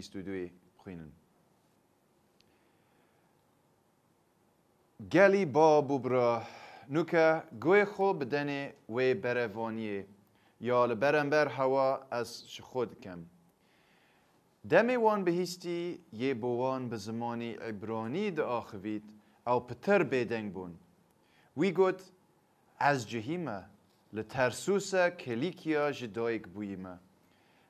بیستودوی خوینن. گلی با ببرا نوکا گوی خو بدنه و بروانیه یا لبرنبر هوا از شخود کم. دمی وان بهیستی یه بوان به زمانی عبرانی دا آخوید او پتر بیدنگ بون. وی گوت از جهیمه لترسوسا کلیکیا جدایک بویمه.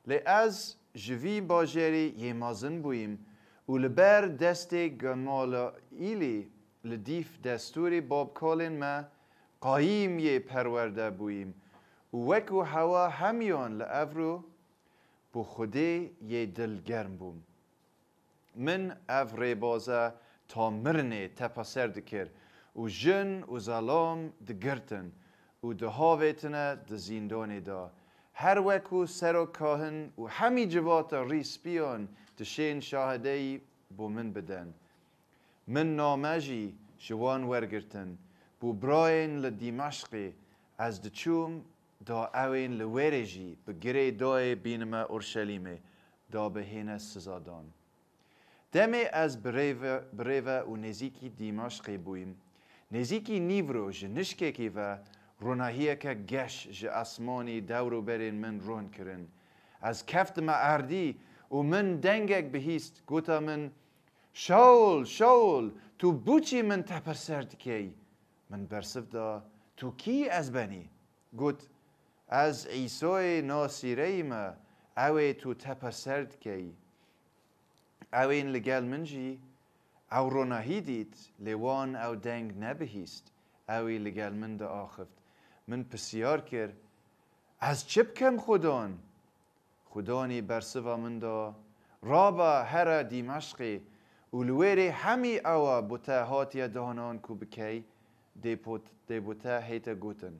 لی از جوی باجری یه مازن بویم و لبر دست گمالا ایلی لدیف دستوری باب کالین ما قایم یه پرورده بویم و وکو هوا همیان لعفرو بو خودی یه دلگرم بوم. من افری بازه تا مرنه تپاسر دکر و جن و ظلام دگرتن و دهاویتنه دزیندانی دا. هر وکو سر و کاهن و همی جواتا ریسپیان دشین شاهدهی بو من بدن. من نامجی شوان ورگرتن بو براین لدیمشقی از دچوم دا اوین لویرجی بگری دای بینما اورشلیمه دا بهینه سزادان. دمی از بریوه و نزیکی دیمشقی بویم. نزیکی نیورو جنشکه کی و روناهیه که گش ج اسمانی دورو برین من رون کرن. از کفت ما اردی و من دنگک بهیست گوتا من شاول شاول تو بوچی من تپرسرد کی؟ من برسف دا تو کی از بنی؟ گوت از عیسی ناصری ما اوی تو تپرسرد کی؟ اوین لگل منجی او روناهی دید لیوان او دنگ نبهیست اوی لگل من دا آخفت من پسیار کر از چپ کم خودان خودانی برسوا من دا رابا هر دیمشقی اولویری همی اوا بوتا هاتیا دانان کو بکی دی بوتا هیتا گوتن